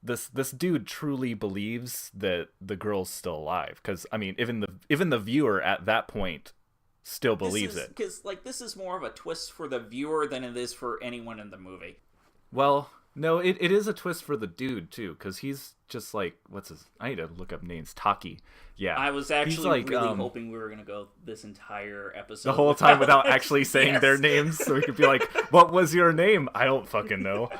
this dude truly believes that the girl's still alive. Because I mean, even the viewer at that point still believes it. Because like this is more of a twist for the viewer than it is for anyone in the movie. Well, no, it is a twist for the dude too, because he's just like, what's his? I need to look up names. Taki. Yeah, I was actually really hoping we were gonna go this entire episode the whole time without actually saying their names, so we could be like, "What was your name?" I don't fucking know.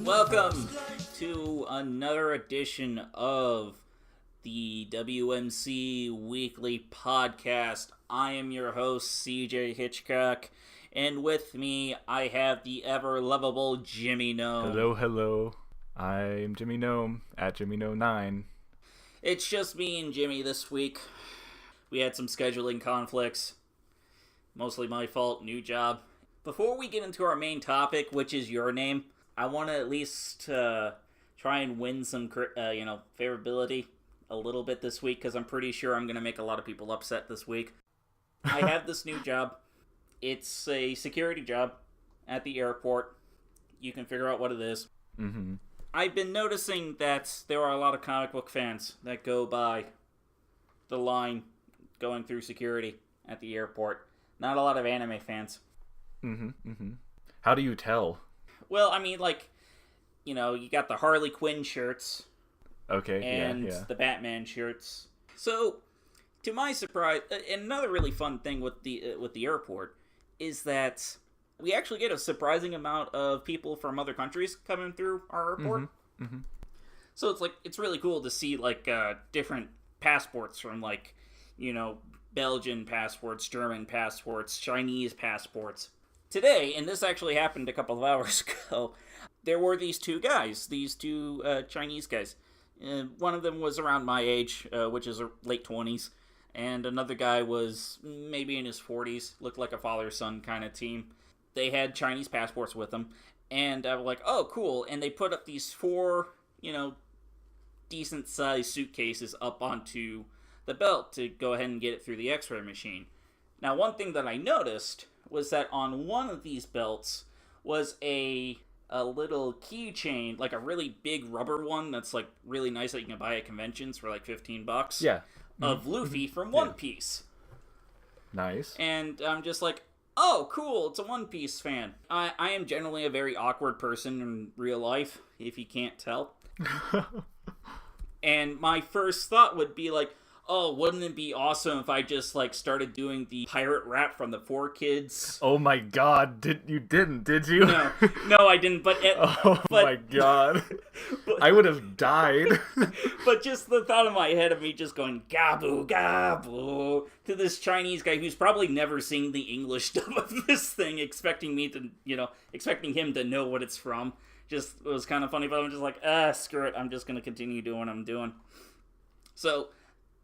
Welcome to another edition of the WMC Weekly Podcast. I am your host, CJ Hitchcock, and with me I have the ever-lovable Jimmy Gnome. Hello. I'm Jimmy Gnome, at Jimmy Gnome 9. It's just me and Jimmy this week. We had some scheduling conflicts. Mostly my fault, new job. Before we get into our main topic, which is your name, I want to at least try and win some, favorability a little bit this week, because I'm pretty sure I'm going to make a lot of people upset this week. I have this new job. It's a security job at the airport. You can figure out what it is. Mm-hmm. I've been noticing that there are a lot of comic book fans that go by the line going through security at the airport. Not a lot of anime fans. Mm-hmm. How do you tell? Well, I mean, you got the Harley Quinn shirts. Okay, and the Batman shirts. So, to my surprise, another really fun thing with the airport is that we actually get a surprising amount of people from other countries coming through our airport. Mm-hmm. Mm-hmm. So it's really cool to see different passports from Belgian passports, German passports, Chinese passports. Today, and this actually happened a couple of hours ago, there were these two Chinese guys. One of them was around my age, which is late 20s, and another guy was maybe in his 40s, looked like a father-son kind of team. They had Chinese passports with them, and I was like, oh, cool, and they put up these 4, decent-sized suitcases up onto the belt to go ahead and get it through the x-ray machine. Now, one thing that I noticed was that on one of these belts was a little keychain, like a really big rubber one that's really nice that you can buy at conventions for $15. Yeah. Of Luffy from One Piece. Nice. And I'm just like, oh, cool, it's a One Piece fan. I am generally a very awkward person in real life, if you can't tell. And my first thought would be like, oh, wouldn't it be awesome if I just started doing the pirate rap from the 4Kids? Oh my god, did you? No, I didn't. But my god, I would have died. But just the thought in my head of me just going gabu gabu to this Chinese guy who's probably never seen the English dub of this thing, expecting him to know what it's from. Just it was kind of funny, but I'm just like, screw it. I'm just gonna continue doing what I'm doing. So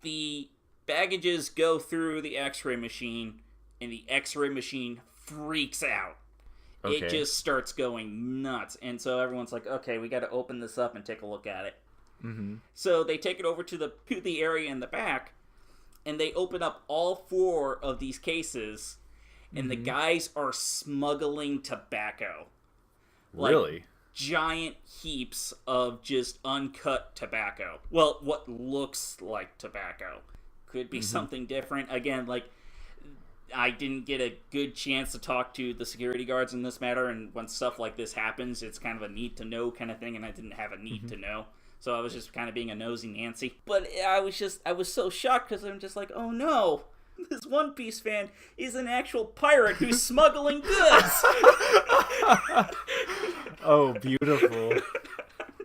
the baggages go through the x-ray machine, and the x-ray machine freaks out. Okay. It just starts going nuts. And so everyone's like, okay, we got to open this up and take a look at it. Mm-hmm. So they take it over to the area in the back, and they open up all 4 of these cases, and the guys are smuggling tobacco. Really? Giant heaps of just uncut tobacco. Well, what looks like tobacco. Could be something different. Again, I didn't get a good chance to talk to the security guards in this matter, and when stuff like this happens, it's kind of a need to know kind of thing, and I didn't have a need to know. So I was just kind of being a nosy Nancy. But I was so shocked because I'm just like, oh no, this One Piece fan is an actual pirate who's smuggling goods. Oh, beautiful.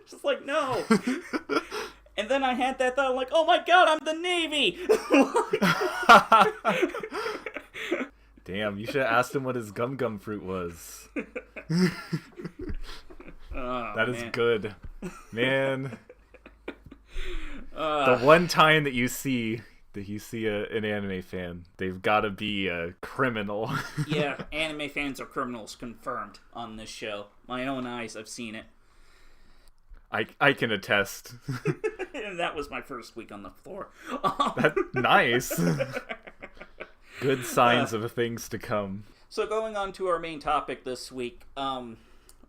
Just like, no. I had that thought, I'm like, oh my god, I'm the Navy! Damn, you should have asked him what his gum fruit was. That is good. Man. The one time that you see an anime fan, they've got to be a criminal. Yeah, anime fans are criminals, confirmed on this show. My own eyes, I've seen it. I can attest. And that was my first week on the floor. That's nice. Good signs of things to come. So going on to our main topic this week,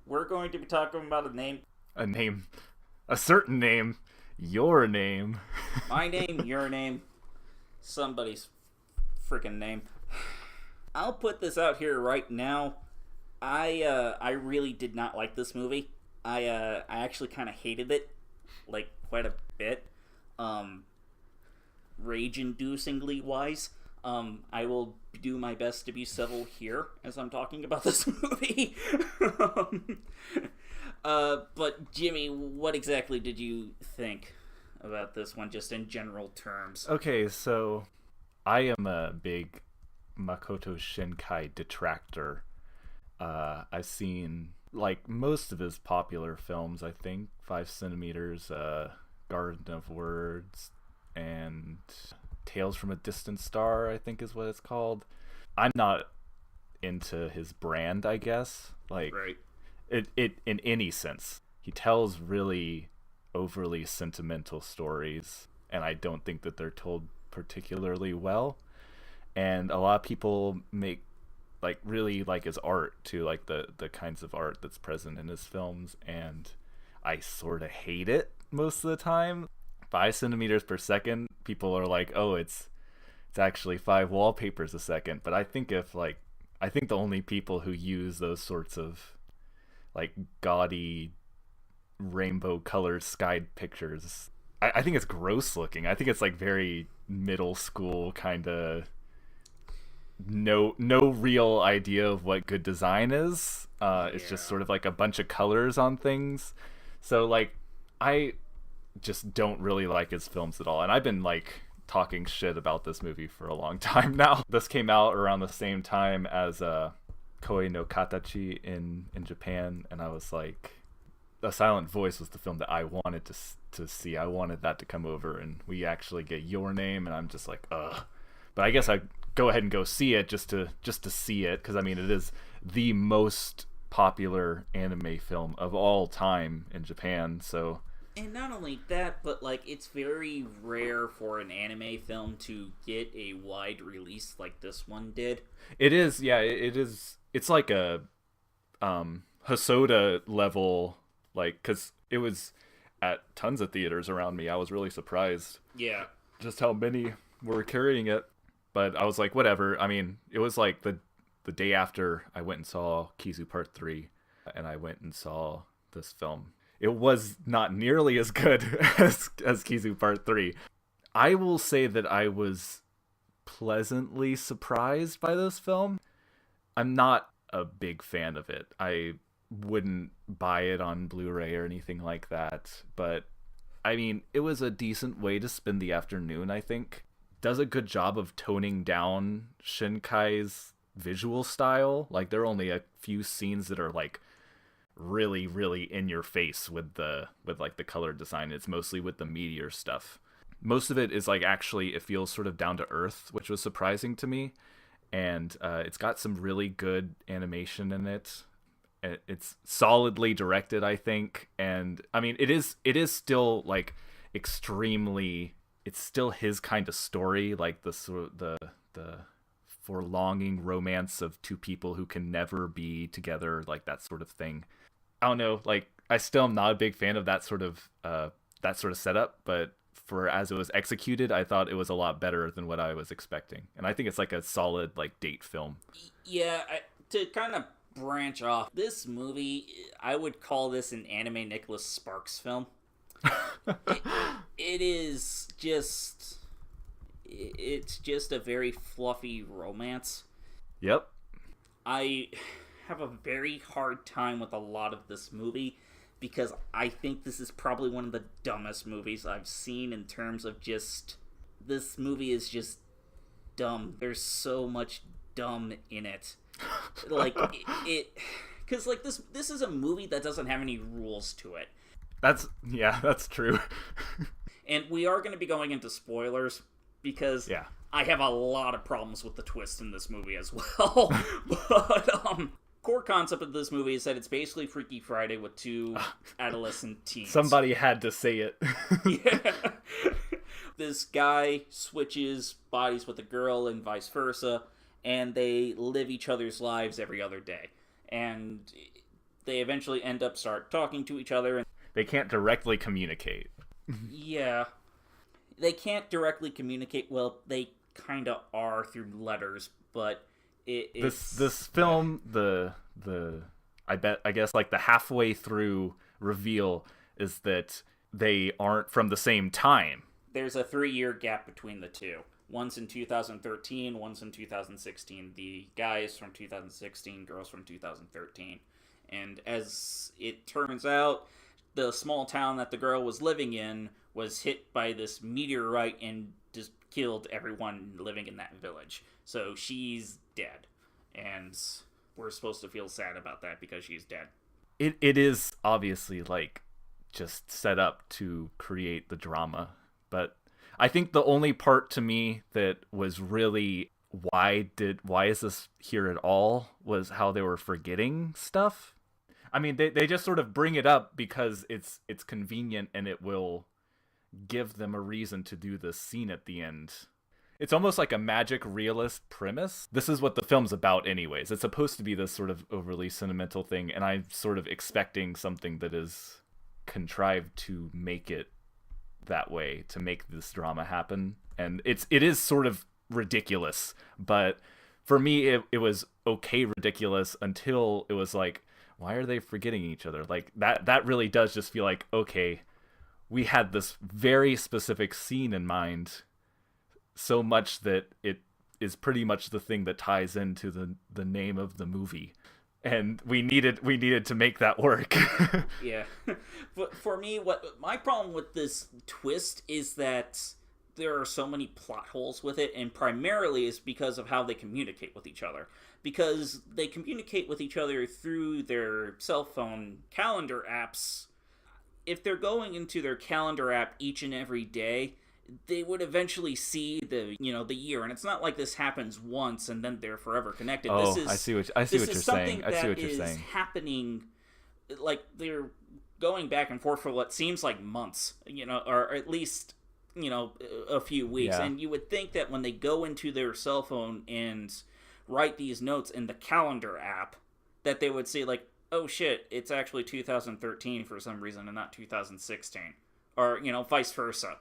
we're going to be talking about a name. A certain name. Your name. My name, your name, somebody's freaking name. I'll put this out here right now. I really did not like this movie. I actually kind of hated it, like, quite a bit. Rage-inducingly wise. I will do my best to be civil here as I'm talking about this movie. But Jimmy, what exactly did you think about this one, just in general terms? Okay, so I am a big Makoto Shinkai detractor. I've seen, like, most of his popular films, I think. 5 Centimeters, Garden of Words, and Tales from a Distant Star, I think is what it's called. I'm not into his brand, I guess. Like, right. It in any sense. He tells really overly sentimental stories, and I don't think that they're told particularly well. And a lot of people really like his art too, like the kinds of art that's present in his films, and I sort of hate it most of the time. 5 centimeters per second, people are like, oh, it's actually 5 wallpapers a second. But I think the only people who use those sorts of like gaudy rainbow colored sky pictures, I think it's gross looking. I think it's like very middle school kind of no real idea of what good design is. It's just sort of like a bunch of colors on things. So like I just don't really like his films at all. And I've been like talking shit about this movie for a long time now. This came out around the same time as Koi no Katachi in Japan, and I was like, A Silent Voice was the film that I wanted to see. I wanted that to come over, and we actually get Your Name, and I'm just like, ugh. But I guess I go ahead and go see it just to see it, because I mean it is the most popular anime film of all time in Japan. So, and not only that, but like it's very rare for an anime film to get a wide release like this one did. It is, yeah, it is. It's like a Hosoda level, like, because it was at tons of theaters around me. I was really surprised. Yeah. Just how many were carrying it. But I was like, whatever. I mean, it was like the day after I went and saw Kizu Part 3, and I went and saw this film. It was not nearly as good as Kizu Part 3. I will say that I was pleasantly surprised by this film. I'm not a big fan of it. I wouldn't buy it on Blu-ray or anything like that. But, I mean, it was a decent way to spend the afternoon, I think. Does a good job of toning down Shinkai's visual style. Like, there are only a few scenes that are, like, really, really in your face with the color design. It's mostly with the meteor stuff. Most of it is, like, actually, it feels sort of down to earth, which was surprising to me. And it's got some really good animation in it. It's solidly directed, I think. And I mean, it is still like extremely. It's still his kind of story, like the forlonging romance of two people who can never be together, like that sort of thing. I don't know. Like, I still am not a big fan of that sort of setup, but for as it was executed, I thought it was a lot better than what I was expecting. And I think it's like a solid like date film. Yeah, to kind of branch off, this movie, I would call this an anime Nicholas Sparks film. It's just a very fluffy romance. Yep. I have a very hard time with a lot of this movie because I think this is probably one of the dumbest movies I've seen in terms of just... This movie is just dumb. There's so much dumb in it. Like, because, like, this is a movie that doesn't have any rules to it. That's true. And we are going to be going into spoilers, because I have a lot of problems with the twist in this movie as well. But, core concept of this movie is that it's basically Freaky Friday with two adolescent teens. Somebody had to say it. Yeah. This guy switches bodies with a girl and vice versa, and they live each other's lives every other day. And they eventually start talking to each other. And they can't directly communicate. Yeah. They can't directly communicate. Well, they kind of are through letters, but this film, I guess like the halfway through reveal is that they aren't from the same time. There's a 3-year gap between the two. One's in 2013, one's in 2016. The guys from 2016, girls from 2013. And as it turns out, the small town that the girl was living in was hit by this meteorite and just killed everyone living in that village. So she's dead. And we're supposed to feel sad about that because she's dead. It is obviously like just set up to create the drama. But I think the only part to me that was really why is this here at all was how they were forgetting stuff. I mean, they just sort of bring it up because it's convenient and it will give them a reason to do this scene at the end. It's almost like a magic realist premise. This is what the film's about anyways. It's supposed to be this sort of overly sentimental thing, and I'm sort of expecting something that is contrived to make it that way, to make this drama happen. And it is sort of ridiculous, but for me it was okay ridiculous until it was like, why are they forgetting each other? Like that really does just feel like, okay, we had this very specific scene in mind, so much that it is pretty much the thing that ties into the name of the movie, and we needed to make that work. Yeah. But for me, what my problem with this twist is that there are so many plot holes with it, and primarily is because of how they communicate with each other. Because they communicate with each other through their cell phone calendar apps. If they're going into their calendar app each and every day, they would eventually see the year, and it's not like this happens once and then they're forever connected. Oh, this is, I see what you're saying. I see what you're saying. Happening, like they're going back and forth for what seems like months, or at least a few weeks. Yeah. And you would think that when they go into their cell phone and write these notes in the calendar app, that they would see like, oh shit, it's actually 2013 for some reason and not 2016, or vice versa.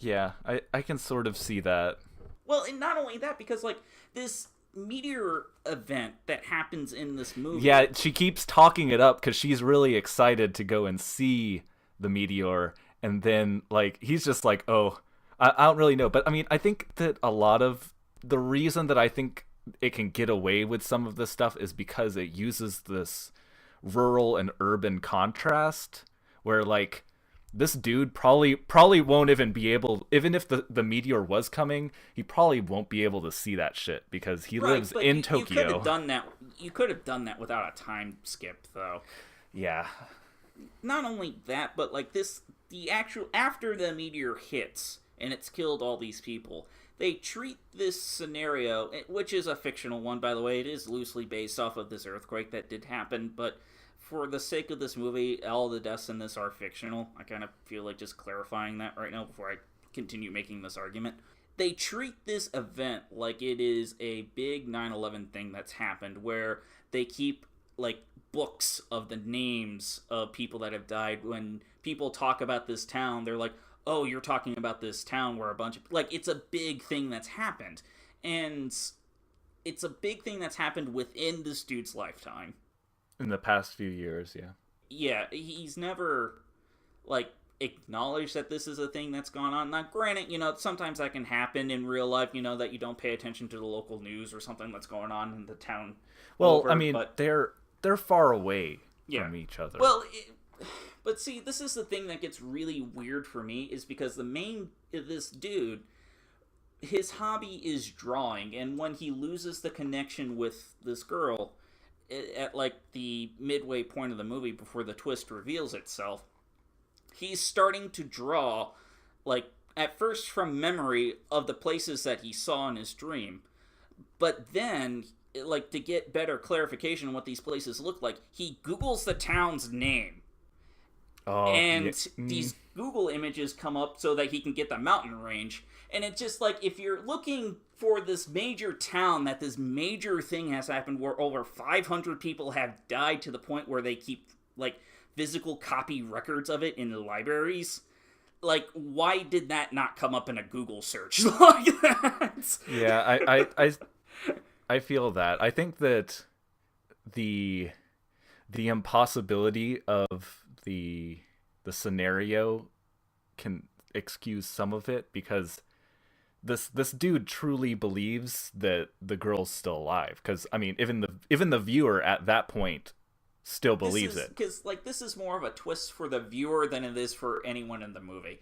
Yeah, I can sort of see that. Well, and not only that, because, like, this meteor event that happens in this movie... Yeah, she keeps talking it up because she's really excited to go and see the meteor, and then, like, he's just like, oh, I don't really know. But, I mean, I think that a lot of the reason that I think it can get away with some of this stuff is because it uses this rural and urban contrast where, like, this dude probably won't even be able, even if the meteor was coming, he probably won't be able to see that shit because he lives in Tokyo. You could have done that. You could have done that without a time skip, though. Yeah. Not only that, but like after the meteor hits and it's killed all these people, they treat this scenario, which is a fictional one, by the way. It is loosely based off of this earthquake that did happen, but for the sake of this movie, all the deaths in this are fictional. I kind of feel like just clarifying that right now before I continue making this argument. They treat this event like it is a big 9/11 thing that's happened, where they keep, like, books of the names of people that have died. When people talk about this town, they're like, oh, you're talking about this town where a bunch of... Like, it's a big thing that's happened. And it's a big thing that's happened within this dude's lifetime. In the past few years, yeah. Yeah, he's never, like, acknowledged that this is a thing that's gone on. Now, granted, sometimes that can happen in real life, that you don't pay attention to the local news or something that's going on in the town. Well, I mean, but they're far away from each other. Well, But see, this is the thing that gets really weird for me, is because this dude, his hobby is drawing, and when he loses the connection with this girl at like the midway point of the movie before the twist reveals itself, he's starting to draw, like, at first from memory of the places that he saw in his dream, but then, like, to get better clarification on what these places look like, he Googles the town's name. And these Google images come up so that he can get the mountain range. And it's just like, if you're looking for this major town that this major thing has happened where over 500 people have died to the point where they keep, like, physical copy records of it in the libraries, like, why did that not come up in a Google search like that? Yeah, I feel that. I think that the impossibility of the scenario can excuse some of it, because this dude truly believes that the girl's still alive. Because I mean, even the viewer at that point still believes it. Because, like, this is more of a twist for the viewer than it is for anyone in the movie.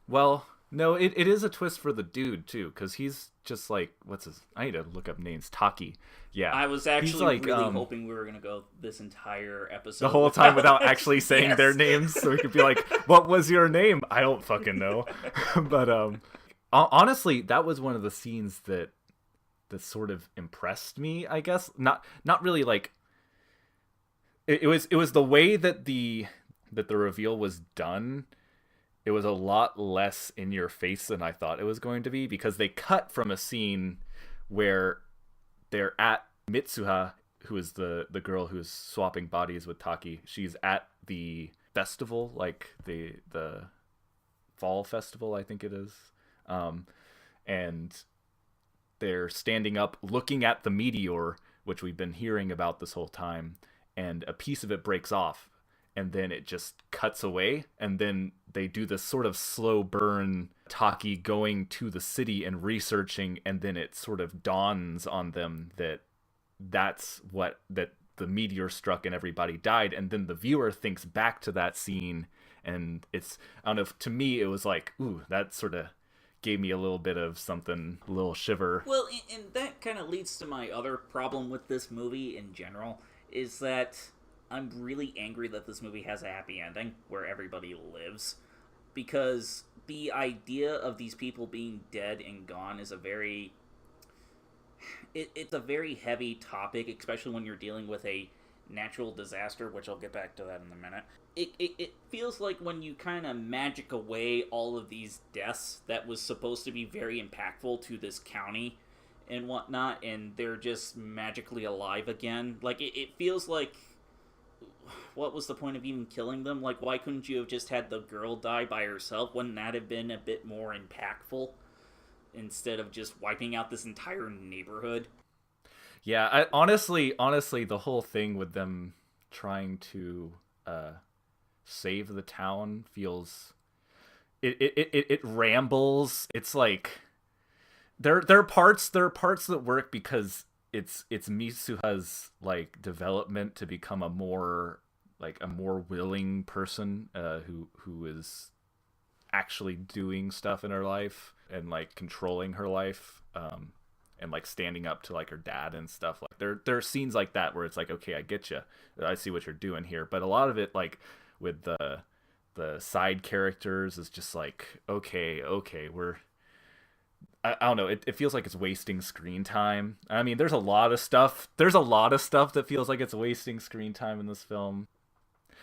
Well, no, it is a twist for the dude too, because he's just like, what's his? I need to look up names. Taki. Yeah, I was actually really hoping we were gonna go this entire episode the whole time without actually saying their names, so we could be like, "What was your name?" I don't fucking know. But honestly, that was one of the scenes that sort of impressed me. I guess not really like. It was the way that the reveal was done. It was a lot less in your face than I thought it was going to be, because they cut from a scene where they're at Mitsuha, who is the girl who's swapping bodies with Taki. She's at the festival, like the fall festival, I think it is. And they're standing up looking at the meteor, which we've been hearing about this whole time, and a piece of it breaks off. And then it just cuts away, and then they do this sort of slow burn, Taki going to the city and researching, and then it sort of dawns on them that the meteor struck and everybody died, and then the viewer thinks back to that scene, and it's, I don't know, to me it was like, ooh, that sort of gave me a little bit of something, a little shiver. Well, and that kind of leads to my other problem with this movie in general, is that I'm really angry that this movie has a happy ending where everybody lives, because the idea of these people being dead and gone is it's a very heavy topic, especially when you're dealing with a natural disaster, which I'll get back to that in a minute. It feels like when you kind of magic away all of these deaths that was supposed to be very impactful to this county and whatnot, and they're just magically alive again. Like, it feels like, what was the point of even killing them? Like, why couldn't you have just had the girl die by herself? Wouldn't that have been a bit more impactful, instead of just wiping out this entire neighborhood? Yeah, honestly, the whole thing with them trying to save the town feels, it rambles. It's like there are parts that work because it's Mitsuha's, like, development to become a more willing person who is actually doing stuff in her life and, like, controlling her life, and, like, standing up to, like, her dad and stuff. Like, there are scenes like that where it's like, okay, I get you, I see what you're doing here. But a lot of it, like, with the side characters, is just like, okay, I don't know. It feels like it's wasting screen time. I mean, there's a lot of stuff that feels like it's wasting screen time in this film.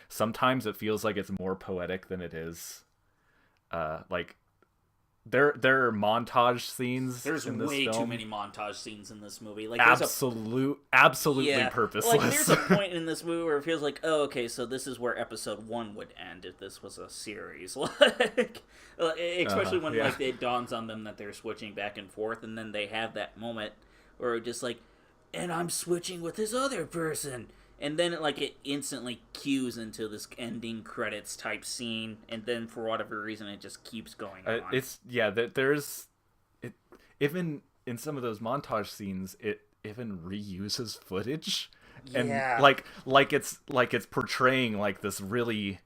Sometimes it feels like it's more poetic than it is. Like, there are montage scenes. There's in this way film. too many montage scenes in this movie. Like, absolutely purposeless. Like, there's a point in this movie where it feels like, oh, okay, so this is where episode 1 would end if this was a series. Like, especially when like it dawns on them that they're switching back and forth, and then they have that moment where it just like, and I'm switching with this other person. And then it instantly cues into this ending credits type scene, and then for whatever reason it just keeps going on. There's even in some of those montage scenes, it even reuses footage, and like it's portraying like this really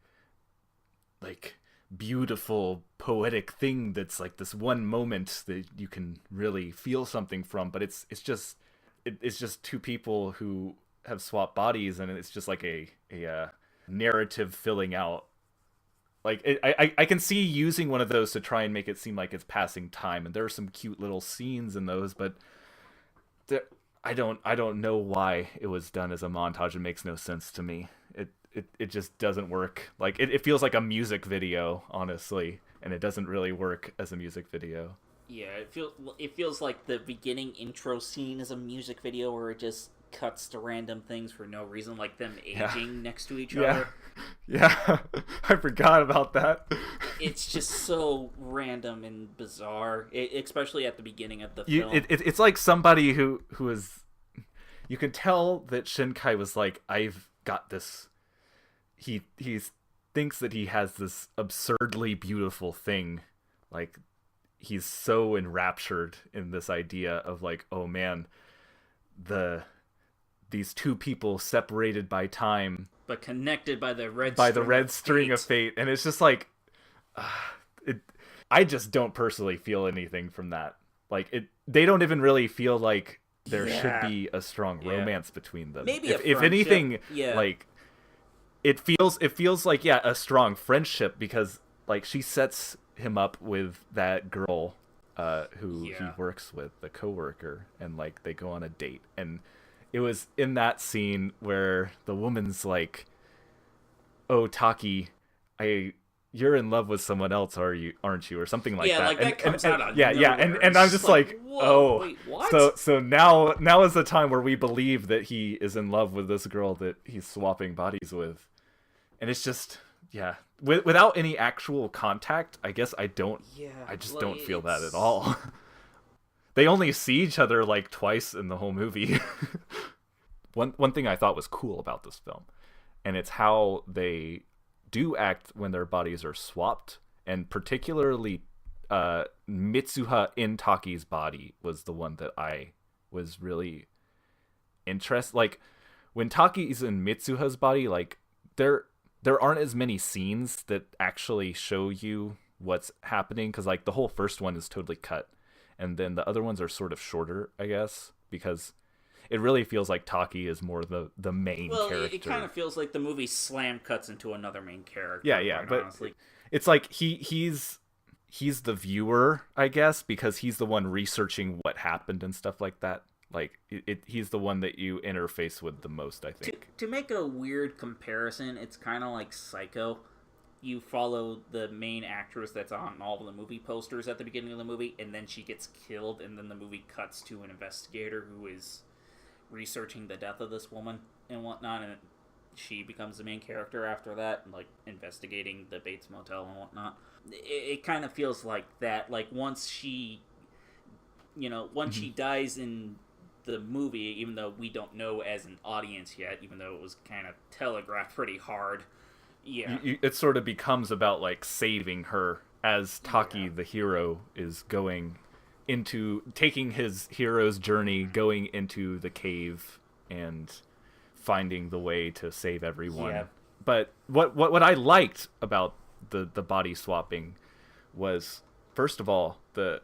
like beautiful poetic thing that's like this one moment that you can really feel something from, but it's just two people who have swapped bodies, and it's just like a narrative filling out. Like I can see using one of those to try and make it seem like it's passing time, and there are some cute little scenes in those, but I don't know why it was done as a montage. It makes no sense to me. It just doesn't work. Like it feels like a music video, honestly, and it doesn't really work as a music video. Yeah, it feels like the beginning intro scene is a music video where it just cuts to random things for no reason, like them aging next to each other. Yeah, I forgot about that. It's just so random and bizarre, especially at the beginning of the film. It's like somebody who is... You can tell that Shinkai was like, I've got this... He thinks that he has this absurdly beautiful thing. Like, he's so enraptured in this idea of like, oh man, these two people separated by time, but connected by the red string of fate. And it's just like, I just don't personally feel anything from that. Like they don't even really feel like there should be a strong romance between them. Maybe if anything, like it feels like a strong friendship, because like she sets him up with that girl who he works with, the coworker, and like they go on a date. And it was in that scene where the woman's like, "Oh, Taki, you're in love with someone else, aren't you?" or something like that. Yeah, like that comes out of nowhere. And I'm just like, whoa, wait, what? So now is the time where we believe that he is in love with this girl that he's swapping bodies with. And it's just, without any actual contact, I guess I don't feel that at all. They only see each other like twice in the whole movie. One thing I thought was cool about this film, and it's how they do act when their bodies are swapped, and particularly Mitsuha in Taki's body was the one that I was really interested. Like when Taki's in Mitsuha's body, like there aren't as many scenes that actually show you what's happening, because like the whole first one is totally cut, and then the other ones are sort of shorter, I guess, because it really feels like Taki is more the main character. It kind of feels like the movie slam cuts into another main character. Yeah, but honestly, it's like he's the viewer, I guess, because he's the one researching what happened and stuff like that. Like he's the one that you interface with the most, I think. To make a weird comparison, it's kind of like Psycho. You follow the main actress that's on all of the movie posters at the beginning of the movie, and then she gets killed, and then the movie cuts to an investigator who is researching the death of this woman and whatnot, and she becomes the main character after that, like investigating the Bates Motel and whatnot. It kind of feels like that. Like once she dies in the movie, even though we don't know as an audience yet, even though it was kind of telegraphed pretty hard. It sort of becomes about like saving her as Taki, the hero, is taking his hero's journey, going into the cave and finding the way to save everyone. Yeah. But what I liked about the body swapping was, first of all, the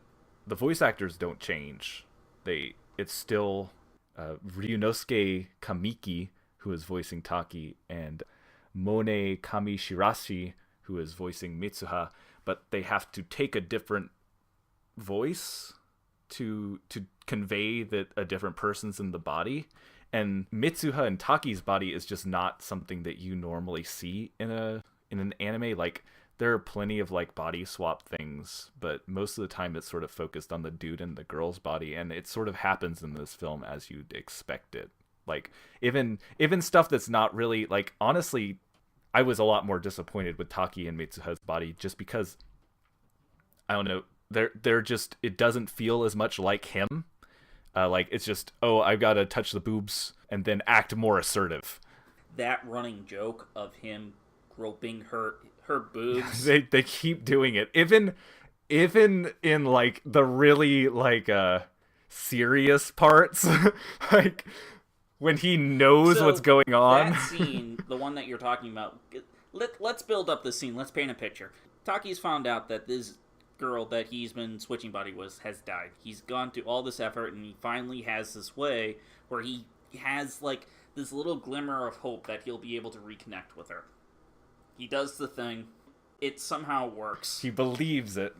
voice actors don't change. It's still Ryunosuke Kamiki, who is voicing Taki, and Mone Kamishirashi, who is voicing Mitsuha, but they have to take a different voice to convey that a different person's in the body. And Mitsuha and Taki's body is just not something that you normally see in an anime. Like there are plenty of like body swap things, but most of the time it's sort of focused on the dude and the girl's body, and it sort of happens in this film as you'd expect it. Like even stuff that's not really, like, honestly, I was a lot more disappointed with Taki and Mitsuha's body, just because I don't know, they're just, it doesn't feel as much like him. Like it's just, oh, I've got to touch the boobs and then act more assertive. That running joke of him groping her boobs. They keep doing it. Even in like the really like serious parts, like when he knows what's going on. That scene, the one that you're talking about, let's build up the scene. Let's paint a picture. Taki's found out that this girl that he's been switching body with has died. He's gone through all this effort, and he finally has this way where he has, like, this little glimmer of hope that he'll be able to reconnect with her. He does the thing. It somehow works. He believes it.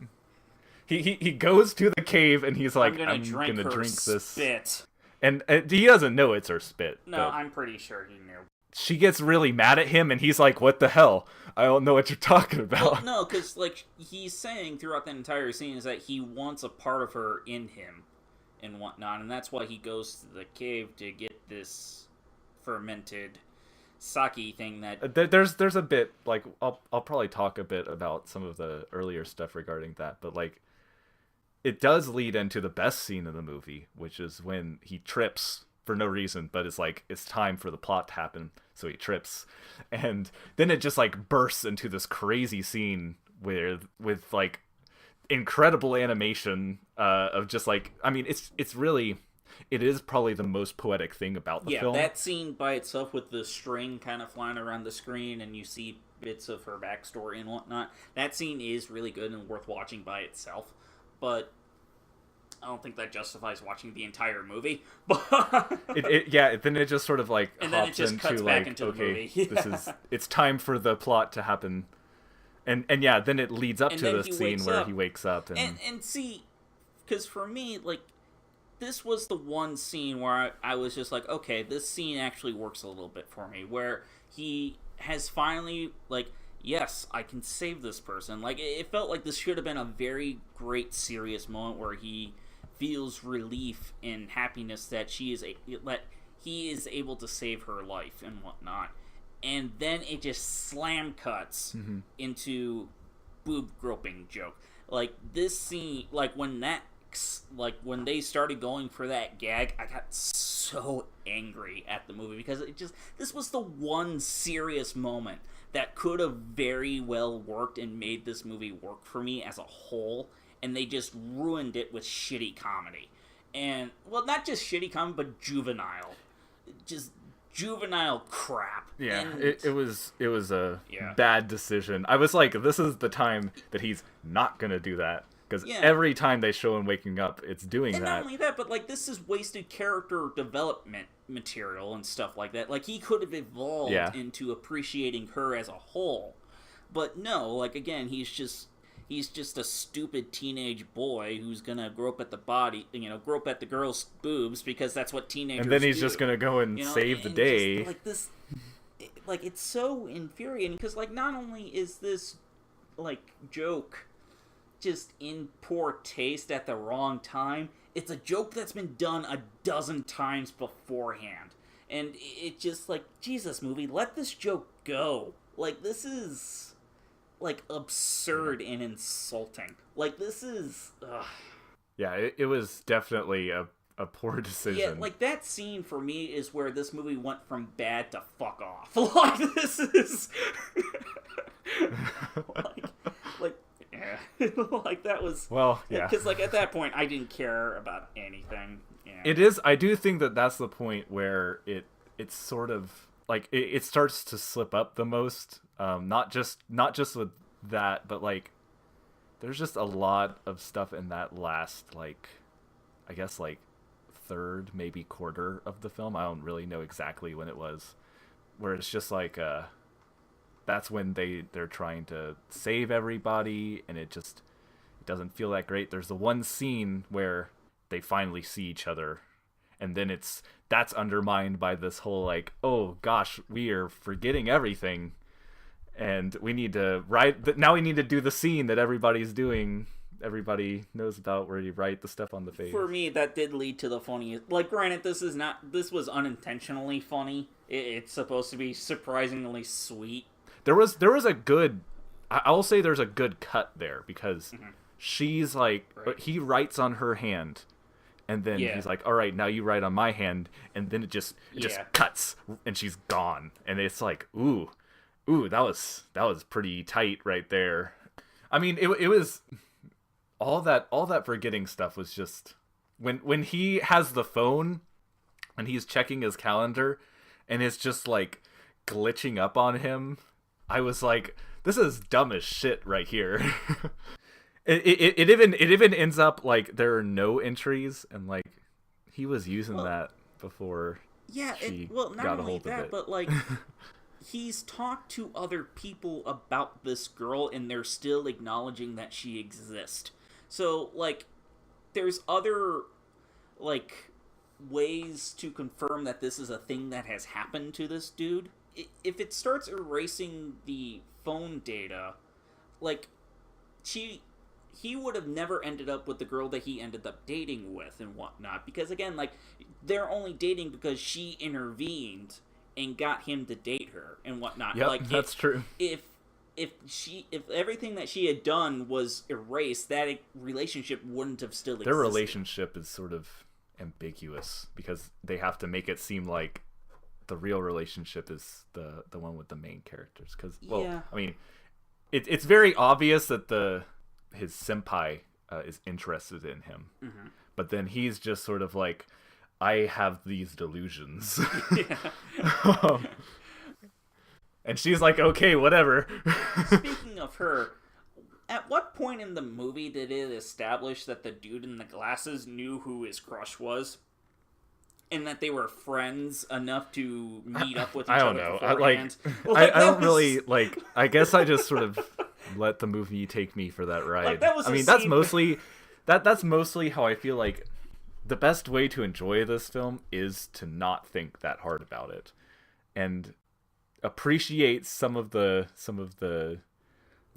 He goes to the cave, and he's like, I'm gonna drink this spit. And he doesn't know it's her spit. No, I'm pretty sure he knew. She gets really mad at him, and he's like, what the hell? I don't know what you're talking about. Well, no, because, like, he's saying throughout the entire scene is that he wants a part of her in him and whatnot, and that's why he goes to the cave to get this fermented sake thing that... There's a bit, like, I'll probably talk a bit about some of the earlier stuff regarding that, but, like, it does lead into the best scene of the movie, which is when he trips for no reason, but it's like, it's time for the plot to happen, so he trips. And then it just, like, bursts into this crazy scene with like, incredible animation of just, like, I mean, it's really... It is probably the most poetic thing about the film. Yeah, that scene by itself with the string kind of flying around the screen and you see bits of her backstory and whatnot, that scene is really good and worth watching by itself. But I don't think that justifies watching the entire movie. Then it just sort of, like, and hops then it just into, cuts like, back into okay, the movie. it's time for the plot to happen. And yeah, then it leads up to the scene where he wakes up. And see, because for me, like, this was the one scene where I was just like, okay, this scene actually works a little bit for me, where he has finally, like, yes, I can save this person. Like, it felt like this should have been a very great, serious moment where he feels relief and happiness that he is able to save her life and whatnot. And then it just slam cuts into boob groping joke. Like, this scene, like, when they started going for that gag, I got so angry at the movie because this was the one serious moment that could have very well worked and made this movie work for me as a whole, and they just ruined it with shitty comedy. And, well, not just shitty comedy, but juvenile. Just juvenile crap. Yeah, and it was a bad decision. I was like, this is the time that he's not gonna do that. Because every time they show him waking up, it's doing that. And not only that, but, like, this is wasted character development material and stuff like that. Like, he could have evolved into appreciating her as a whole. But no, like, again, he's just a stupid teenage boy who's gonna grow up at the girl's boobs because that's what teenagers do. And then he's just gonna go and save the day. Just, like, this, like, it's so infuriating because, like, not only is this, like, joke just in poor taste at the wrong time, it's a joke that's been done a dozen times beforehand. And it just, like, Jesus, movie, let this joke go. Like, this is, like, absurd and insulting. Like, this is... Ugh. Yeah, it was definitely a poor decision. Yeah, like, that scene for me is where this movie went from bad to fuck off. Like, this is... like like, that was... Well, yeah. Because, like, at that point, I didn't care about anything. Yeah. It is... I do think that that's the point where it's sort of... Like, it starts to slip up the most. Not just with that, but, like, there's just a lot of stuff in that last, like, I guess, like, third, maybe quarter of the film. I don't really know exactly when it was. Where it's just, like, that's when they're trying to save everybody, and it doesn't feel that great. There's the one scene where they finally see each other, and then that's undermined by this whole, like, oh gosh, we are forgetting everything, and we need to now we need to do the scene that everybody's doing. Everybody knows about, where you write the stuff on the face. For me, that did lead to the funniest. Like, granted, this was unintentionally funny. It's supposed to be surprisingly sweet. There was a good, I will say there's a good cut there, because she's like, he writes on her hand, and then he's like, all right, now you write on my hand, and then it just cuts, and she's gone, and it's like, ooh, that was pretty tight right there. I mean, it was all that forgetting stuff was just when he has the phone and he's checking his calendar and it's just like glitching up on him. I was like, this is dumb as shit right here. It even ends up like there are no entries, and like he was using that before. Yeah, she not got a only hold of that, it. but like he's talked to other people about this girl, and they're still acknowledging that she exists. So like, there's other like ways to confirm that this is a thing that has happened to this dude. If it starts erasing the phone data, like he would have never ended up with the girl that he ended up dating with and whatnot, because again, like, they're only dating because she intervened and got him to date her and whatnot. Yep, like, that's true. If everything that she had done was erased, that relationship wouldn't have still existed. Their relationship is sort of ambiguous because they have to make it seem like the real relationship is the one with the main characters. Because, well, yeah. I mean, it's very obvious that his senpai is interested in him, mm-hmm. but then he's just sort of like, I have these delusions. And she's like, okay, whatever. Speaking of her, at what point in the movie did it establish that the dude in the glasses knew who his crush was? And that they were friends enough to meet up with each other beforehand? I don't really, like, I guess I just sort of let the movie take me for that ride. Like, that was that's mostly that's mostly how I feel like the best way to enjoy this film is to not think that hard about it. And appreciate some of the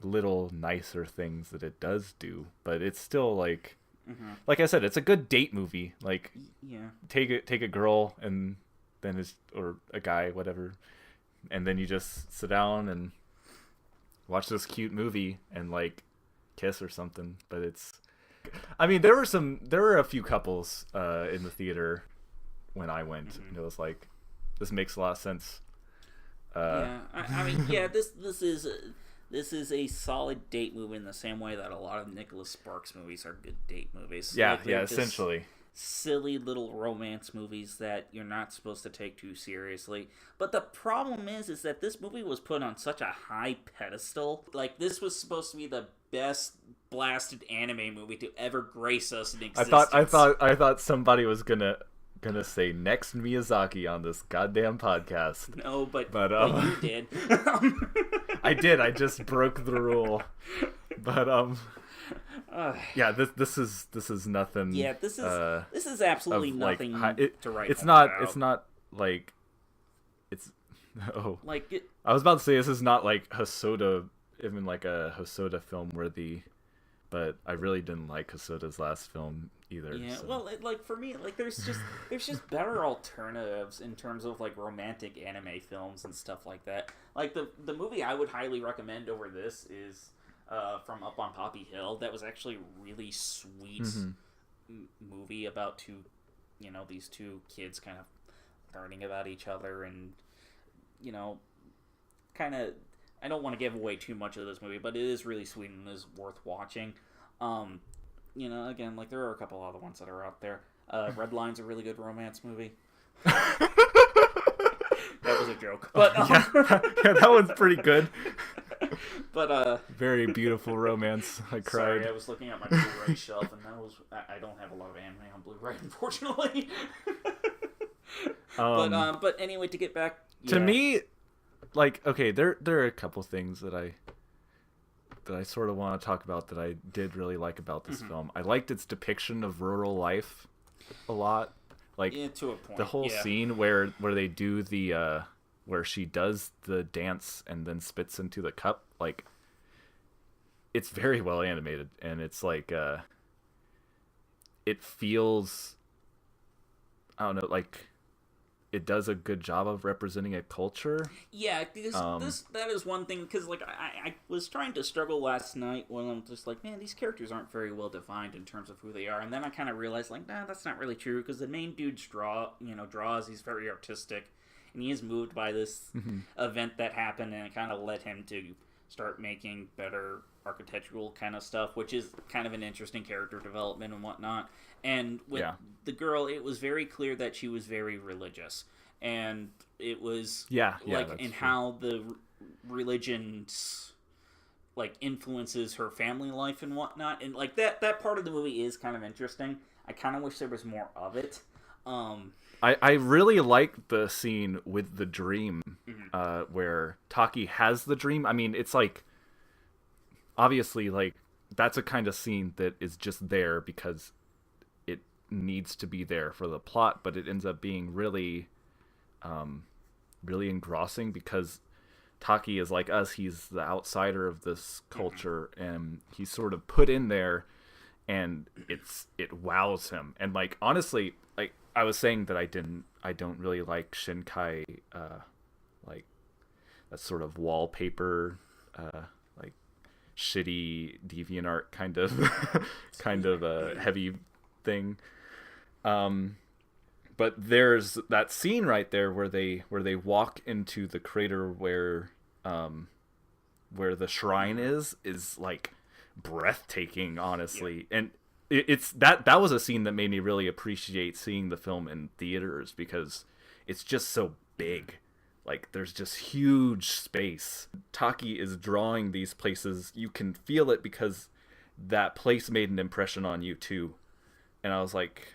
little nicer things that it does do, but it's still like, mm-hmm. like I said, it's a good date movie. Like, yeah, take a girl and then or a guy, whatever, and then you just sit down and watch this cute movie and like kiss or something. But I mean, there were a few couples in the theater when I went, mm-hmm. and it was like, this makes a lot of sense. Yeah, I mean, yeah, this is a solid date movie in the same way that a lot of Nicholas Sparks movies are good date movies. Yeah, like, yeah, essentially. Silly little romance movies that you're not supposed to take too seriously. But the problem is that this movie was put on such a high pedestal. Like, this was supposed to be the best blasted anime movie to ever grace us in existence. I thought somebody was gonna say next Miyazaki on this goddamn podcast. No, but you did. I did. I just broke the rule. But yeah, this is nothing. Yeah, this is absolutely nothing to write. It's not. About. It's not like it's. Oh, like it, I was about to say this is not like Hosoda, even like a Hosoda film worthy. But I really didn't like Hosoda's last film either. Yeah, so. well, like for me, like there's just better alternatives in terms of like romantic anime films and stuff like that. Like the movie I would highly recommend over this is from Up on Poppy Hill. That was actually a really sweet mm-hmm. movie about these two kids kind of learning about each other and kind of. I don't want to give away too much of this movie, but it is really sweet and is worth watching. Again, like there are a couple other ones that are out there. Red Line's a really good romance movie. That was a joke, but yeah, that one's pretty good. But very beautiful romance. I cried. Sorry, I was looking at my Blu-ray shelf, and I don't have a lot of anime on Blu-ray, unfortunately. But anyway, to get back to me. Like, okay, there are a couple things that I sort of want to talk about that I did really like about this mm-hmm. film. I liked its depiction of rural life a lot. Like, yeah, to a point. The whole scene where they do the where she does the dance and then spits into the cup, like, it's very well animated, and it's like it feels, I don't know, like it does a good job of representing a culture. Yeah, because that is one thing, because like I was trying to struggle last night when I'm just like, man, these characters aren't very well defined in terms of who they are, and then I kind of realized like, nah, that's not really true, because the main dude's draws, he's very artistic, and he is moved by this mm-hmm. event that happened, and it kind of led him to start making better architectural kind of stuff, which is kind of an interesting character development and whatnot. And with the girl, it was very clear that she was very religious, and it was in how religion's like influences her family life and whatnot, and like that part of the movie is kind of interesting. I kind of wish there was more of it. I really like the scene with the dream, where Taki has the dream. I mean, it's like, obviously, like, that's a kind of scene that is just there because it needs to be there for the plot, but it ends up being really, really engrossing because Taki is like us. He's the outsider of this culture, and he's sort of put in there, and it wows him. And like, honestly, like I was saying that I don't really like Shinkai, like that sort of wallpaper, like shitty DeviantArt kind of kind of a heavy thing. But there's that scene right there where they walk into the crater where the shrine is like breathtaking, honestly. Yeah. And it's that was a scene that made me really appreciate seeing the film in theaters because it's just so big. Like, there's just huge space. Taki is drawing these places. You can feel it because that place made an impression on you too. And I was like,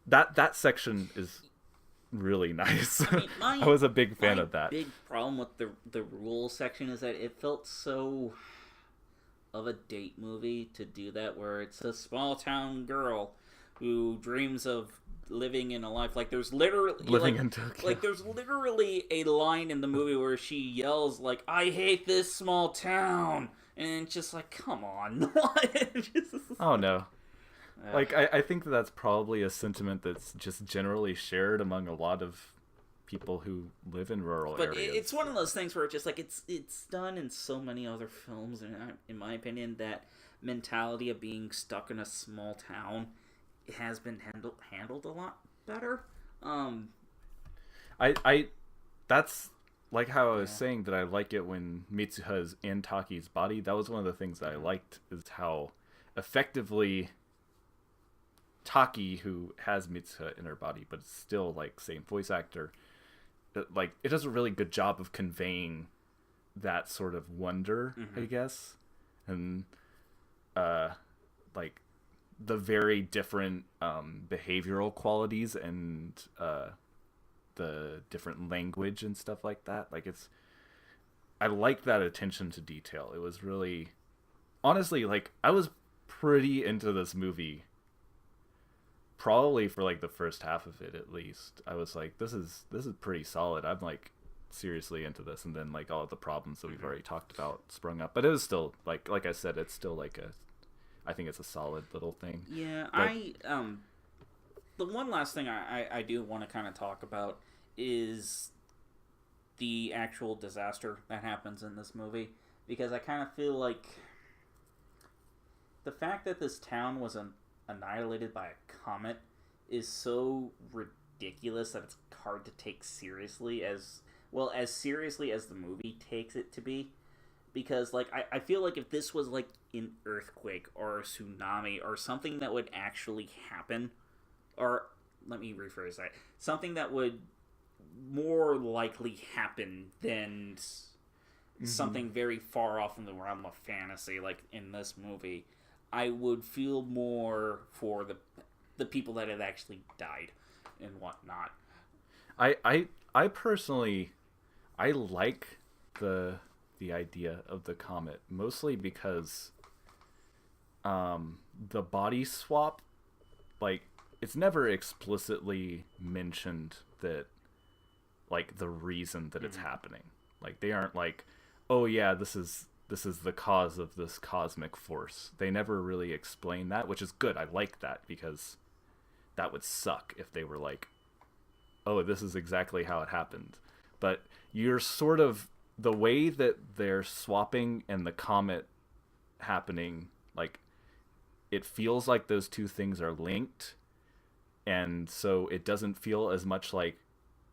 that section is really nice. I mean, I was a big fan of that. Big problem with the rules section is that it felt so of a date movie to do that, where it's a small town girl who dreams of living in a life like there's literally living in Tokyo. Like there's literally a line in the movie where she yells like, "I hate this small town," and it's just like, come on. Oh no. Like, I think that's probably a sentiment that's just generally shared among a lot of people who live in rural areas. But it's one of those things where it's just like, it's done in so many other films, and in my opinion, that mentality of being stuck in a small town has been handled a lot better. I that's like how I was saying that I like it when Mitsuha is in Taki's body. That was one of the things that I liked, is how effectively Taki, who has Mitsuha in her body, but it's still like same voice actor, like it does a really good job of conveying that sort of wonder, I guess, and like the very different behavioral qualities and the different language and stuff like that. Like, I like that attention to detail. It was really, honestly, like, I was pretty into this movie. Probably for like the first half of it, at least. I was like, this is pretty solid. I'm like seriously into this, and then like all of the problems that we've already talked about sprung up. But it was still like I said, it's still like I think it's a solid little thing. Yeah, but the one last thing I do want to kind of talk about is the actual disaster that happens in this movie, because I kind of feel like the fact that this town was annihilated by a comet is so ridiculous that it's hard to take seriously, as seriously as the movie takes it to be. Because like I feel like if this was like an earthquake or a tsunami or something that would actually happen, or let me rephrase that, something that would more likely happen than something very far off in the realm of fantasy like in this movie, I would feel more for the people that had actually died and whatnot. I personally, I like the idea of the comet, mostly because the body swap, like, it's never explicitly mentioned that, like, the reason that it's happening. Like, they aren't like, oh yeah, this is the cause of this cosmic force. They never really explain that, which is good. I like that, because that would suck if they were like, oh, this is exactly how it happened. But you're sort of, the way that they're swapping and the comet happening, like, it feels like those two things are linked, and so it doesn't feel as much like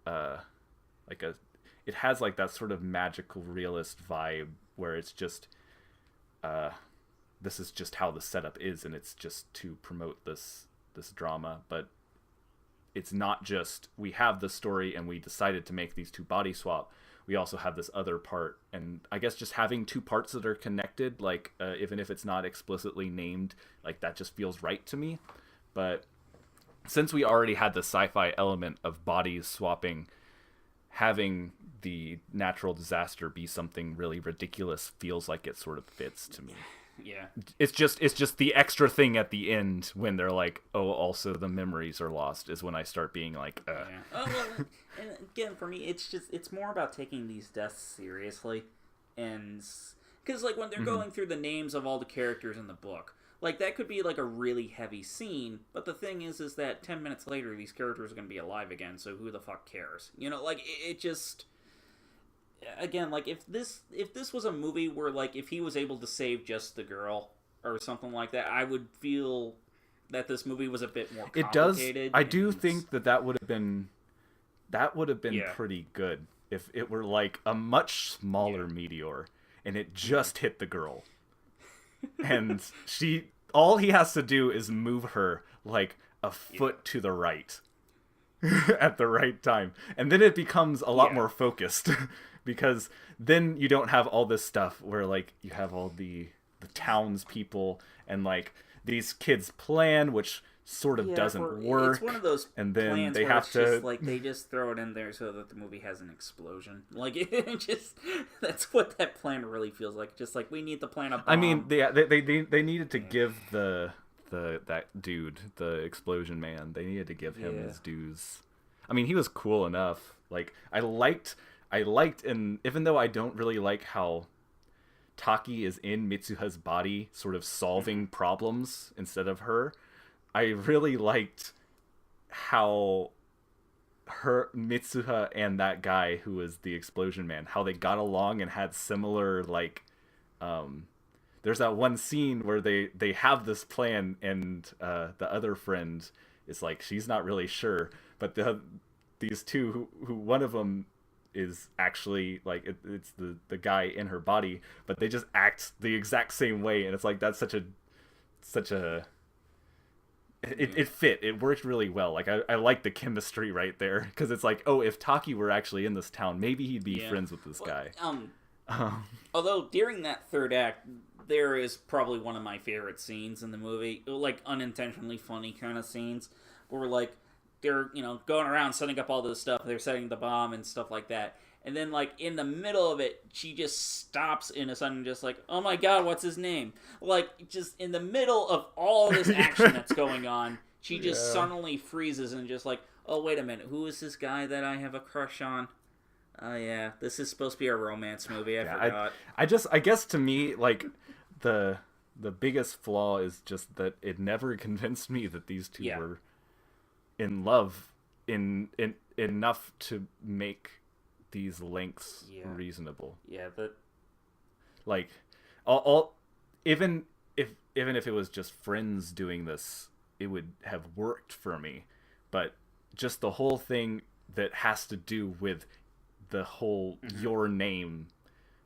it has like that sort of magical realist vibe where it's just this is just how the setup is, and it's just to promote this drama. But it's not just we have the story and we decided to make these two body swap. we also have this other part. And I guess just having two parts that are connected, like even if it's not explicitly named, like that just feels right to me. But since we already had the sci-fi element of bodies swapping, having the natural disaster be something really ridiculous feels like it sort of fits to me. Yeah. It's just the extra thing at the end when they're like, oh, also the memories are lost, is when I start being like, Yeah. Well, and again, for me, it's more about taking these deaths seriously, and because like when they're going through the names of all the characters in the book, like that could be like a really heavy scene, but the thing is that 10 minutes later these characters are going to be alive again, so who the fuck cares? You know, like it just, again, like if this was a movie where like if he was able to save just the girl or something like that, I would feel that this movie was a bit more complicated. It does. I do think that would have been Yeah. pretty good if it were like a much smaller meteor and it just hit the girl. And all he has to do is move her like a foot to the right at the right time. And then it becomes a lot more focused because then you don't have all this stuff where like you have all the townspeople and like these kids' plan, which sort of doesn't work. It's one of those and then plans they where have it's to just like they just throw it in there so that the movie has an explosion. Like it just that's what that plan really feels like. Just like we need to plan a bomb. I mean, they needed to give that dude, the explosion man, they needed to give him his dues. I mean, he was cool enough. Like I liked, and even though I don't really like how Taki is in Mitsuha's body, sort of solving problems instead of her, I really liked how Mitsuha and that guy who was the explosion man, how they got along and had similar like there's that one scene where they have this plan and the other friend is like, she's not really sure, but these two who one of them is actually like it's the guy in her body, but they just act the exact same way, and it's like that's such a it fit. It worked really well. Like I like the chemistry right there, because it's like, oh, if Taki were actually in this town, maybe he'd be friends with this guy. Although during that third act, there is probably one of my favorite scenes in the movie, like unintentionally funny kind of scenes, where like they're going around setting up all this stuff. They're setting the bomb and stuff like that. And then, like, in the middle of it, she just stops in a sudden, just like, oh my god, what's his name? Like, just in the middle of all this action that's going on, she just suddenly freezes and just like, oh, wait a minute, who is this guy that I have a crush on? Oh, yeah, this is supposed to be a romance movie, I forgot. I guess to me, like, the biggest flaw is just that it never convinced me that these two were in love in enough to make these lengths reasonable. Yeah, but like all even if it was just friends doing this, it would have worked for me. But just the whole thing that has to do with the whole your name,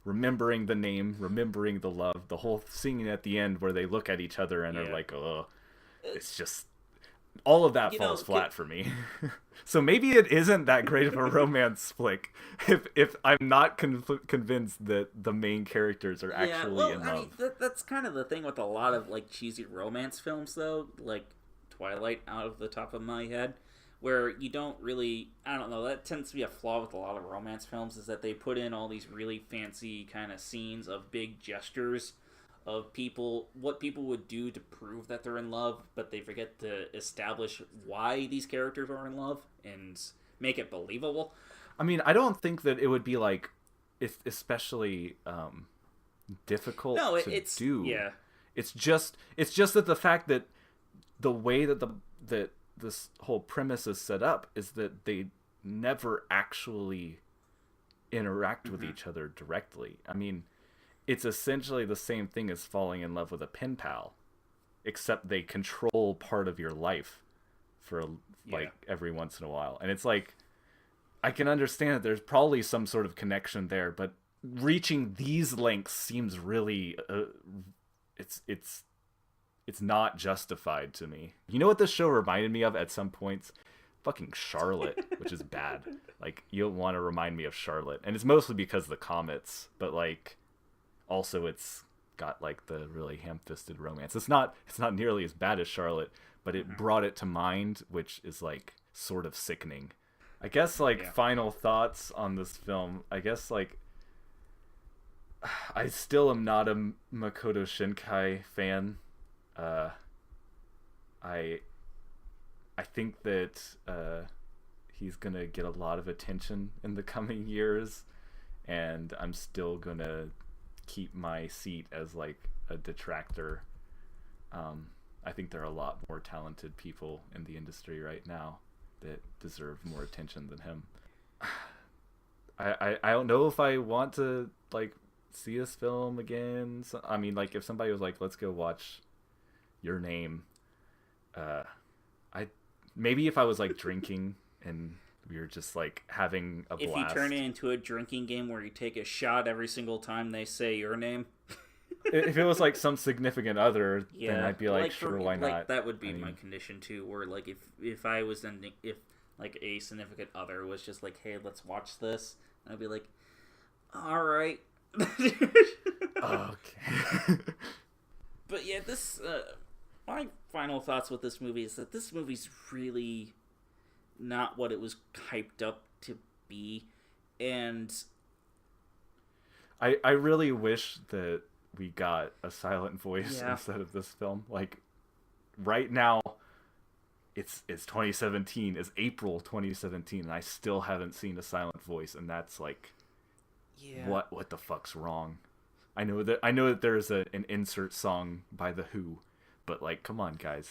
remembering the name, remembering the love, the whole scene at the end where they look at each other and are like, oh, it's just all of that falls flat for me. So maybe it isn't that great of a romance flick if I'm not convinced that the main characters are actually in love. I mean, that's kind of the thing with a lot of like cheesy romance films, though, like Twilight, out of the top of my head, where you don't really, I don't know, that tends to be a flaw with a lot of romance films, is that they put in all these really fancy kind of scenes of big gestures of what people would do to prove that they're in love, but they forget to establish why these characters are in love and make it believable. I mean, I don't think that it would be like especially difficult to do. Yeah. It's just that the fact that the way that that this whole premise is set up is that they never actually interact with each other directly. I mean, it's essentially the same thing as falling in love with a pen pal, except they control part of your life for like every once in a while. And it's like, I can understand that there's probably some sort of connection there, but reaching these lengths seems really it's not justified to me. You know what this show reminded me of at some points? fucking Charlotte, which is bad. Like, you don't want to remind me of Charlotte. And it's mostly because of the comets, but, like, also it's got, like, the really ham-fisted romance. It's not nearly as bad as Charlotte, but it brought it to mind, which is, like, sort of sickening. I guess, like, final thoughts on this film. I guess, like, I still am not a Makoto Shinkai fan. I think that he's gonna get a lot of attention in the coming years, and I'm still gonna keep my seat as like a detractor. I think there are a lot more talented people in the industry right now that deserve more attention than him. I don't know if I want to like see this film again. So, I mean, like, if somebody was like, let's go watch Your Name, maybe if I was like drinking and we were just like having a blast. If you turn it into a drinking game where you take a shot every single time they say your name. If it was like some significant other, then I'd be like sure, why like, not? That would be my condition too, where like if I was then, if like a significant other was just like, hey, let's watch this, I'd be like, all right. Okay. But yeah, this my final thoughts with this movie is that this movie's really not what it was hyped up to be, and I really wish that we got a silent voice instead of this film. Like, right now, it's 2017, it's April 2017, and I still haven't seen a silent voice, and that's like, what the fuck's wrong? I know that there's an insert song by The Who, but like, come on, guys,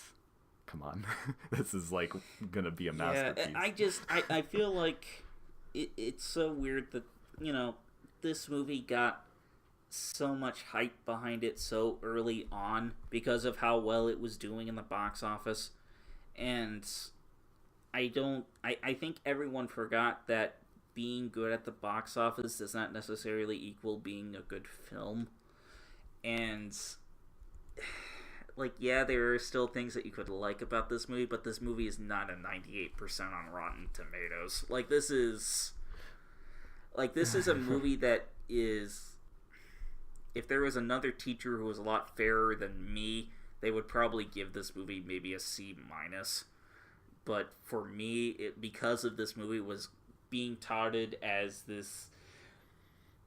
come on. This is like gonna be a masterpiece. I feel like it's so weird that, you know, this movie got so much hype behind it so early on because of how well it was doing in the box office, and I think everyone forgot that being good at the box office does not necessarily equal being a good film. And like, yeah, there are still things that you could like about this movie, but this movie is not a 98% on Rotten Tomatoes. Like, this is a movie that is, if there was another teacher who was a lot fairer than me, they would probably give this movie maybe a C-. But for me, because of this movie was being touted as this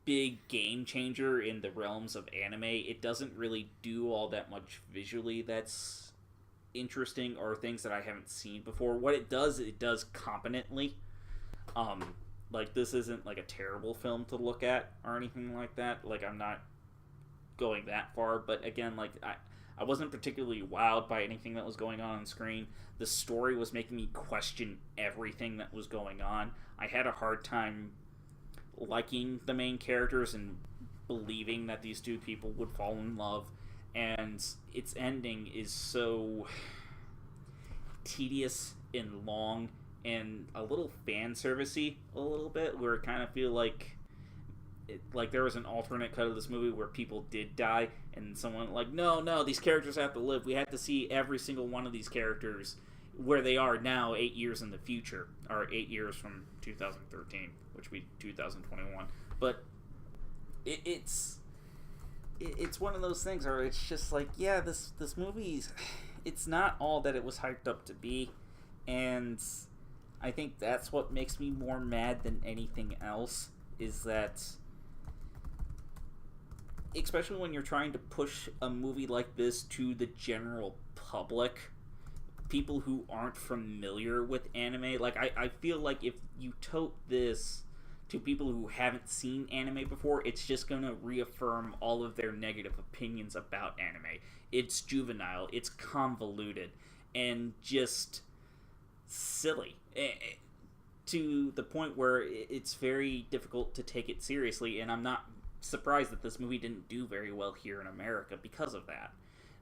big game changer in the realms of anime, it doesn't really do all that much visually that's interesting or things that I haven't seen before. What it does competently. Like, this isn't like a terrible film to look at or anything like that. Like, I'm not going that far, but again, like, I wasn't particularly wowed by anything that was going on screen. The story was making me question everything that was going on. I had a hard time liking the main characters and believing that these two people would fall in love, and its ending is so tedious and long and a little fan servicey a little bit, where it kind of feel like there was an alternate cut of this movie where people did die, and someone like, no, these characters have to live. We have to see every single one of these characters where they are now 8 years in the future, or 8 years from 2013, which would be 2021. But it's one of those things where it's just like, yeah, this movie's, it's not all that it was hyped up to be, and I think that's what makes me more mad than anything else, is that, especially when you're trying to push a movie like this to the general public, people who aren't familiar with anime, like, I feel like if you tote this to people who haven't seen anime before, it's just going to reaffirm all of their negative opinions about anime. It's juvenile, it's convoluted, and just silly. To the point where it's very difficult to take it seriously, and I'm not surprised that this movie didn't do very well here in America because of that.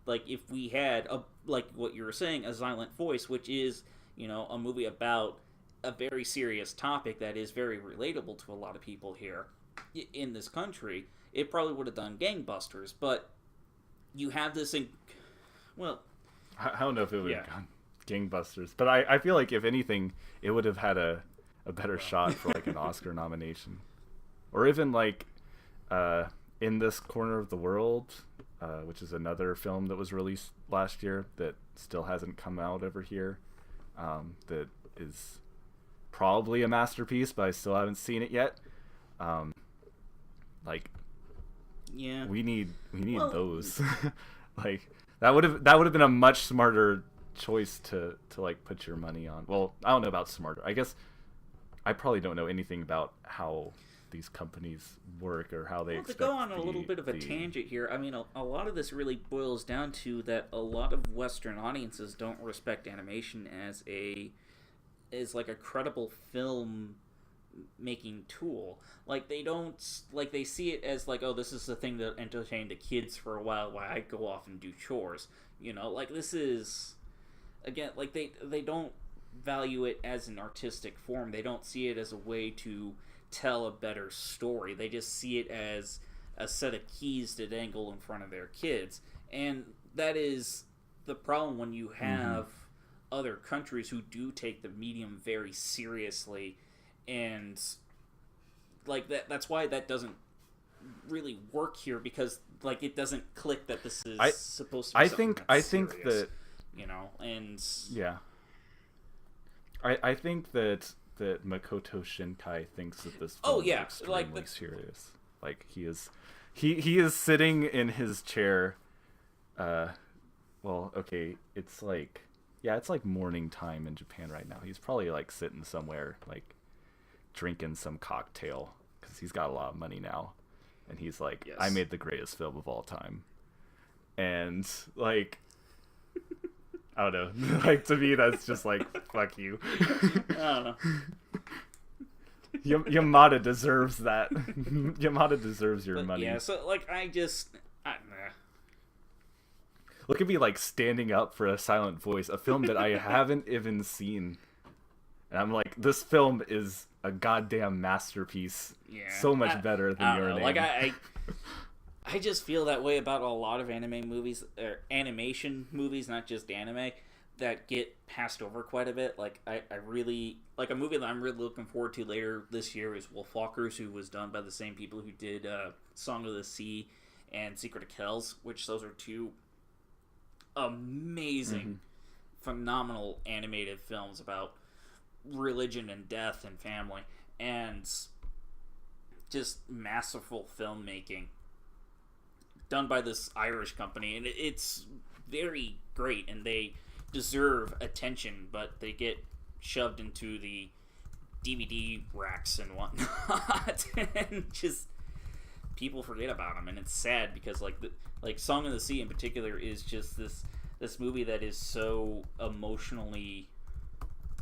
Like, if we had, like what you were saying, a silent voice, which is, you know, a movie about a very serious topic that is very relatable to a lot of people here in this country, it probably would have done gangbusters. But you have this, well, I don't know if it would have gone gangbusters. But I feel like if anything, it would have had a better shot for like an Oscar nomination, or even like In This Corner of the World, which is another film that was released last year that still hasn't come out over here. That is probably a masterpiece, but I still haven't seen it yet. Like, yeah, we need those. Like that would have been a much smarter choice to like put your money on. Well, I don't know about smarter. I guess I probably don't know anything about how these companies work or how they expect to go on a little bit of a tangent here. I mean, a lot of this really boils down to that a lot of Western audiences don't respect animation as like a credible film making tool. Like they don't, like they see it as like, oh, this is the thing that entertained the kids for a while I go off and do chores. You know, like this is, again, like they don't value it as an artistic form. They don't see it as a way to tell a better story. They just see it as a set of keys to dangle in front of their kids. And that is the problem when you have other countries who do take the medium very seriously, and like that's why that doesn't really work here, because like it doesn't click that this is supposed to be something that's think serious, that, you know, and yeah, I think that Makoto Shinkai thinks that this film is extremely serious. Like he is sitting in his chair. Well, okay, it's like morning time in Japan right now. He's probably like sitting somewhere like drinking some cocktail because he's got a lot of money now, and he's like, yes, I made the greatest film of all time, and like. I don't know. Like, to me, that's just like, fuck you. I don't know. Yamada deserves that. Yamada deserves your money. Yeah, so, like, Look at me, like, standing up for A Silent Voice, a film that I haven't even seen. And I'm like, this film is a goddamn masterpiece. Yeah. So much better than Your Name. Like, I just feel that way about a lot of anime movies, or animation movies, not just anime, that get passed over quite a bit. Like, I really, like, a movie that I'm really looking forward to later this year is Wolfwalkers, who was done by the same people who did Song of the Sea and Secret of Kells, which those are two amazing, phenomenal animated films about religion and death and family, and just masterful filmmaking done by this Irish company, and it's very great, and they deserve attention, but they get shoved into the DVD racks and whatnot, and just people forget about them, and it's sad because like Song of the Sea in particular is just this movie that is so emotionally,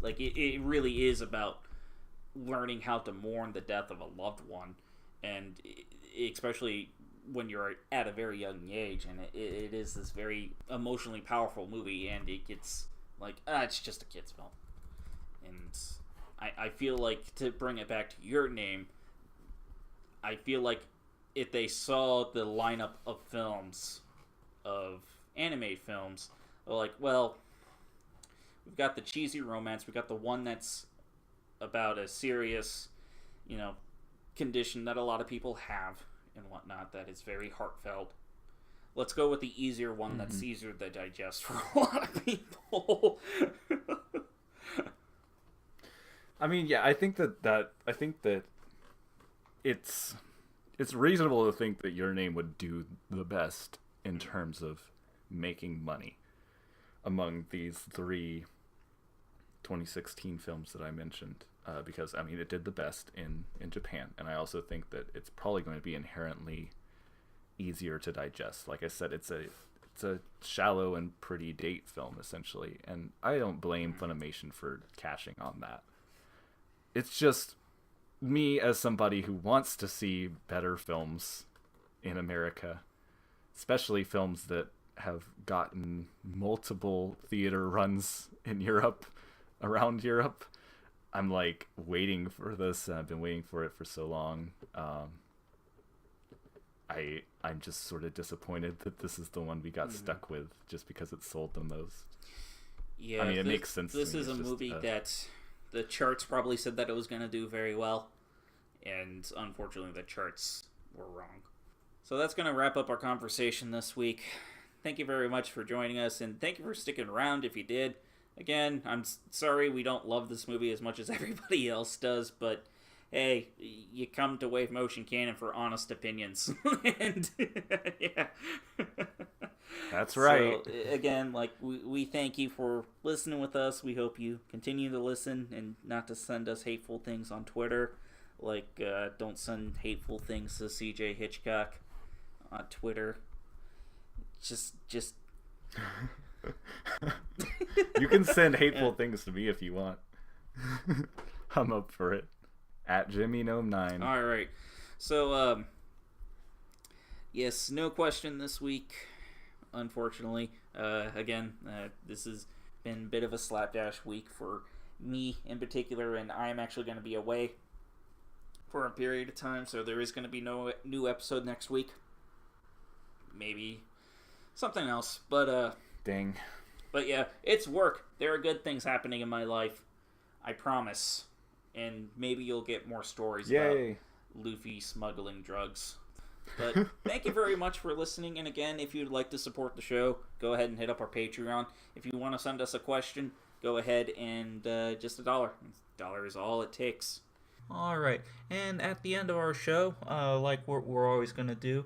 like it really is about learning how to mourn the death of a loved one, and especially when you're at a very young age, and it is this very emotionally powerful movie, and it gets like, it's just a kid's film. And I feel like, to bring it back to Your Name, I feel like if they saw the lineup of films, of anime films, they're like, well, we've got the cheesy romance, we've got the one that's about a serious, condition that a lot of people have, and whatnot, that is very heartfelt. Let's go with the easier one that's easier to digest for a lot of people. I mean, yeah, I think that it's reasonable to think that Your Name would do the best in terms of making money among these three 2016 films that I mentioned. Because, I mean, it did the best in Japan. And I also think that it's probably going to be inherently easier to digest. Like I said, it's a shallow and pretty date film, essentially. And I don't blame Funimation for cashing on that. It's just me, as somebody who wants to see better films in America, especially films that have gotten multiple theater runs in Europe, around Europe. I'm like waiting for this, and I've been waiting for it for so long. I'm just sort of disappointed that this is the one we got stuck with, just because it sold the most. Yeah, I mean, it makes sense. This to me. is a It's just, movie that the charts probably said that it was going to do very well, and unfortunately the charts were wrong. So that's going to wrap up our conversation this week. Thank you very much for joining us, and thank you for sticking around if you did. Again, I'm sorry we don't love this movie as much as everybody else does, but hey, you come to Wave Motion Canon for honest opinions. And yeah. That's right. So, again, like, we thank you for listening with us. We hope you continue to listen and not to send us hateful things on Twitter. Like, don't send hateful things to CJ Hitchcock on Twitter. Just You can send hateful things to me if you want. I'm up for it. At JimmyGnome9. All right. So, yes, no question this week, unfortunately. Again, this has been a bit of a slapdash week for me in particular, and I'm actually going to be away for a period of time, so there is going to be no new episode next week. Maybe something else, but Dang. But yeah, it's work. There are good things happening in my life, I promise. And maybe you'll get more stories about Luffy smuggling drugs. But thank you very much for listening. And again, if you'd like to support the show, go ahead and hit up our Patreon. If you want to send us a question, go ahead and just $1. $1 is all it takes. All right. And at the end of our show, like we're always going to do,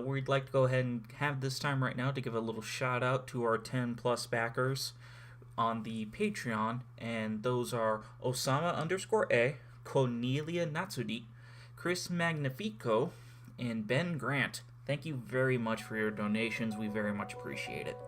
we'd like to go ahead and have this time right now to give a little shout out to our 10 plus backers on the Patreon, and those are Osama_A, Cornelia Natsudi, Chris Magnifico, and Ben Grant. Thank you very much for your donations. We very much appreciate it.